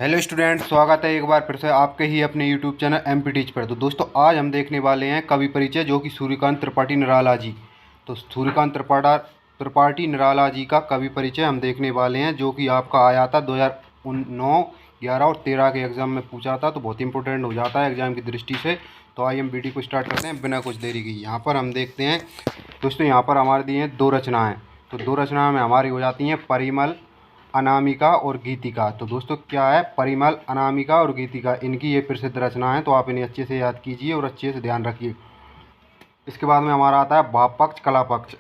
Hello student, स्वागत है एक बार फिर से आपके ही अपने यूट्यूब चैनल एमपी टीच पर। तो दोस्तों आज हम देखने वाले हैं कवि परिचय, जो कि सूर्यकांत त्रिपाठी निराला जी। तो सूर्यकांत त्रिपाठी निराला जी का कवि परिचय हम देखने वाले हैं, जो कि आपका आया था 2009, 11 और 13 के एग्ज़ाम में पूछा था। तो बहुत इंपॉर्टेंट हो जाता है एग्ज़ाम की दृष्टि से। तो आइए हम वीडियो को स्टार्ट करते हैं बिना कुछ देरी की। यहाँ पर हम देखते हैं दोस्तों, यहाँ पर हमारे दिए हैं 2 रचनाएँ। तो 2 रचनाएँ में हमारी हो जाती हैं परिमल, अनामिका और गीतिका। तो दोस्तों क्या है परिमल, अनामिका और गीतिका, इनकी ये प्रसिद्ध रचना है। तो आप इन्हें अच्छे से याद कीजिए और अच्छे से ध्यान रखिए। इसके बाद में हमारा आता है भाव पक्ष, कला पक्ष।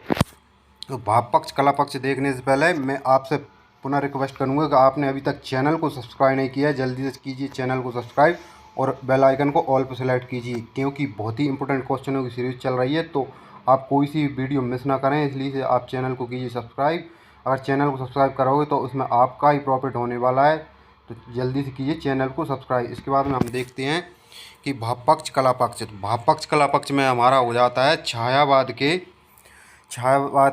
तो भाव पक्ष, कला पक्ष देखने से पहले मैं आपसे पुनः रिक्वेस्ट करूंगा कि आपने अभी तक चैनल को सब्सक्राइब नहीं किया है, जल्दी से कीजिए चैनल को सब्सक्राइब और बेल आइकन को ऑल पर सेलेक्ट कीजिए, क्योंकि बहुत ही इंपॉर्टेंट क्वेश्चनों की सीरीज चल रही है। तो आप कोई सी वीडियो मिस ना करें, इसलिए से आप चैनल को कीजिए सब्सक्राइब। अगर चैनल को सब्सक्राइब करोगे तो उसमें आपका ही प्रॉफिट होने वाला है। तो जल्दी से कीजिए चैनल को सब्सक्राइब। इसके बाद में हम देखते हैं कि भाव पक्ष, कला पक्ष। तो भाव पक्ष, कला पक्ष में हमारा हो जाता है छायावाद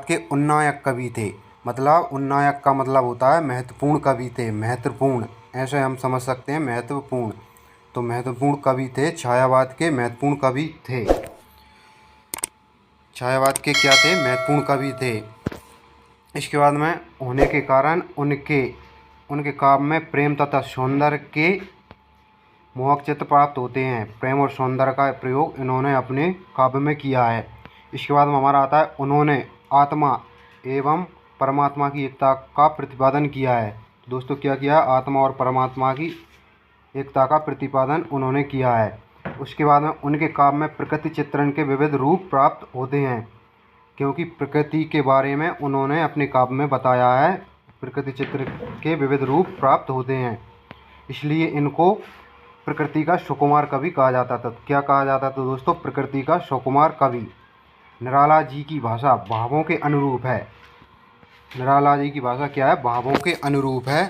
के उन्नायक कवि थे। मतलब उन्नायक का मतलब होता है महत्वपूर्ण कवि थे, महत्वपूर्ण, ऐसे हम समझ सकते हैं महत्वपूर्ण। तो महत्वपूर्ण कवि थे, छायावाद के महत्वपूर्ण कवि थे। छायावाद के क्या थे? महत्वपूर्ण कवि थे। इसके बाद में होने के कारण उनके काव्य में प्रेम तथा सौंदर्य के मोहक चित्र प्राप्त होते हैं। प्रेम और सौंदर्य का प्रयोग इन्होंने अपने काव्य में किया है। इसके बाद में हमारा आता है उन्होंने आत्मा एवं परमात्मा की एकता का प्रतिपादन किया है। तो दोस्तों क्या किया? आत्मा और परमात्मा की एकता का प्रतिपादन उन्होंने किया है। उसके बाद में उनके काव्य में प्रकृति चित्रण के विविध रूप प्राप्त होते हैं, क्योंकि प्रकृति के बारे में उन्होंने अपने काव्य में बताया है। प्रकृति चित्र के विविध रूप प्राप्त होते हैं, इसलिए इनको प्रकृति का सुकुमार कवि कहा जाता था। क्या कहा जाता था दोस्तों? प्रकृति का सुकुमार कवि। निराला जी की भाषा भावों के अनुरूप है। निराला जी की भाषा क्या है? भावों के अनुरूप है।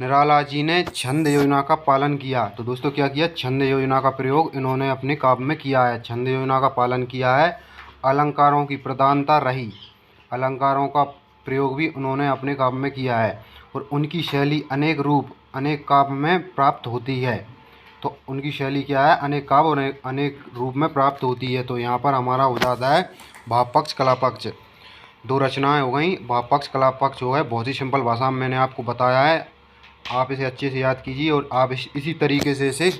निराला जी ने छंद योजना का पालन किया। तो दोस्तों क्या किया? छंद योजना का प्रयोग इन्होंने अपने काव्य में किया है। छंद योजना का पालन किया है। अलंकारों की प्रधानता रही। अलंकारों का प्रयोग भी उन्होंने अपने काव्य में किया है। और उनकी शैली अनेक रूप अनेक काव्य में प्राप्त होती है। तो उनकी शैली क्या है? अनेक काव्य और अनेक रूप में प्राप्त होती है। तो यहाँ पर हमारा हो जाता है भाव पक्ष, कला पक्ष। 2 रचनाएं हो गई, भाव पक्ष, कला पक्ष हो गए। बहुत ही सिंपल भाषा में मैंने आपको बताया है। आप इसे अच्छे से याद कीजिए और आप इसी तरीके से इसे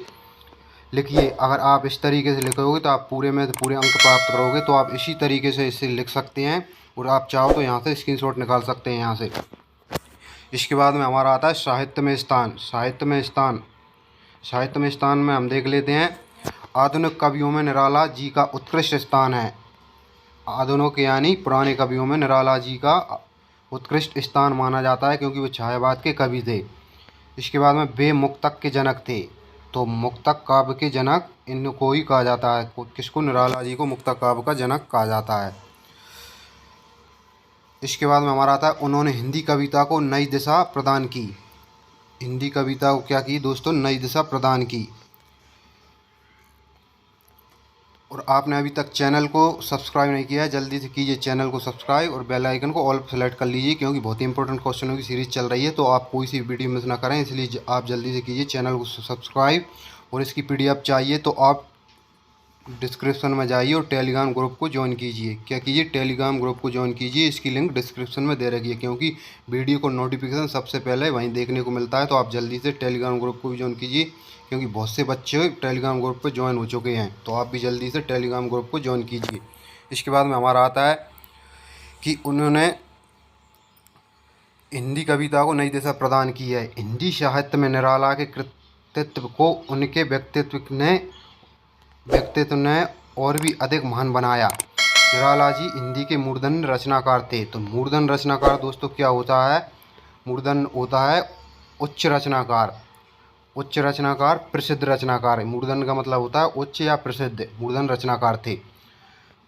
लिखिए। अगर आप इस तरीके से लिखोगे तो आप पूरे में पूरे अंक प्राप्त करोगे। तो आप इसी तरीके से इसे लिख सकते हैं और आप चाहो तो यहाँ से स्क्रीनशॉट निकाल सकते हैं यहाँ से। इसके बाद में हमारा आता है साहित्य में स्थान। साहित्य में स्थान में हम देख लेते हैं आधुनिक कवियों में निराला जी का उत्कृष्ट स्थान है। आधुनिक यानी पुराने कवियों में निराला जी का उत्कृष्ट स्थान माना जाता है, क्योंकि वो छायावाद के कवि थे। इसके बाद में वे मुक्तक के जनक थे। तो मुक्तक काव्य के जनक इनको ही कहा जाता है। किसको? निराला जी को मुक्तक काव्य का जनक कहा जाता है। इसके बाद में हमारा आता है उन्होंने हिंदी कविता को नई दिशा प्रदान की। हिंदी कविता को क्या की दोस्तों? नई दिशा प्रदान की। और आपने अभी तक चैनल को सब्सक्राइब नहीं किया है, जल्दी से कीजिए चैनल को सब्सक्राइब और बेल आइकन को ऑल सेलेक्ट कर लीजिए, क्योंकि बहुत ही इंपॉर्टेंट क्वेश्चनों की सीरीज़ चल रही है। तो आप कोई सी वीडियो मिस ना करें, इसलिए आप जल्दी से कीजिए चैनल को सब्सक्राइब। और इसकी पीडीएफ चाहिए तो आप डिस्क्रिप्शन में जाइए और टेलीग्राम ग्रुप को ज्वाइन कीजिए। क्या कीजिए? टेलीग्राम ग्रुप को ज्वाइन कीजिए। इसकी लिंक डिस्क्रिप्शन में दे रखी है, क्योंकि वीडियो को नोटिफिकेशन सबसे पहले वहीं देखने को मिलता है। तो आप जल्दी से टेलीग्राम ग्रुप को भी ज्वाइन कीजिए, क्योंकि बहुत से बच्चे टेलीग्राम ग्रुप पर ज्वाइन हो चुके हैं। तो आप भी जल्दी से टेलीग्राम ग्रुप को ज्वाइन कीजिए। इसके बाद में हमारा आता है कि उन्होंने हिंदी कविता को नई दिशा प्रदान की है। हिंदी साहित्य में निराला के कृतित्व को उनके व्यक्तित्व ने और भी अधिक महान बनाया। निराला जी हिंदी के मूर्धन्य रचनाकार थे। तो मूर्धन्य रचनाकार दोस्तों क्या होता है? मूर्धन्य होता है उच्च रचनाकार। उच्च रचनाकार, प्रसिद्ध रचनाकार। मूर्धन्य का मतलब होता है उच्च या प्रसिद्ध। मूर्धन्य रचनाकार थे।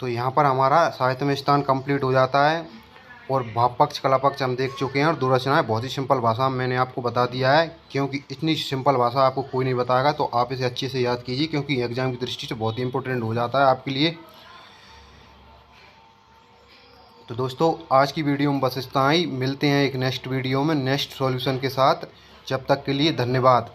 तो यहाँ पर हमारा साहित्य में स्थान कंप्लीट हो जाता है। और भाव पक्ष, कला पक्ष हम देख चुके हैं। और 2 रचनाएं बहुत ही सिंपल भाषा में मैंने आपको बता दिया है, क्योंकि इतनी सिंपल भाषा आपको कोई नहीं बताएगा। तो आप इसे अच्छे से याद कीजिए, क्योंकि एग्जाम की दृष्टि से बहुत ही इंपॉर्टेंट हो जाता है आपके लिए। तो दोस्तों आज की वीडियो में बस इतना ही। मिलते हैं एक नेक्स्ट वीडियो में नेक्स्ट सॉल्यूशन के साथ। जब तक के लिए धन्यवाद।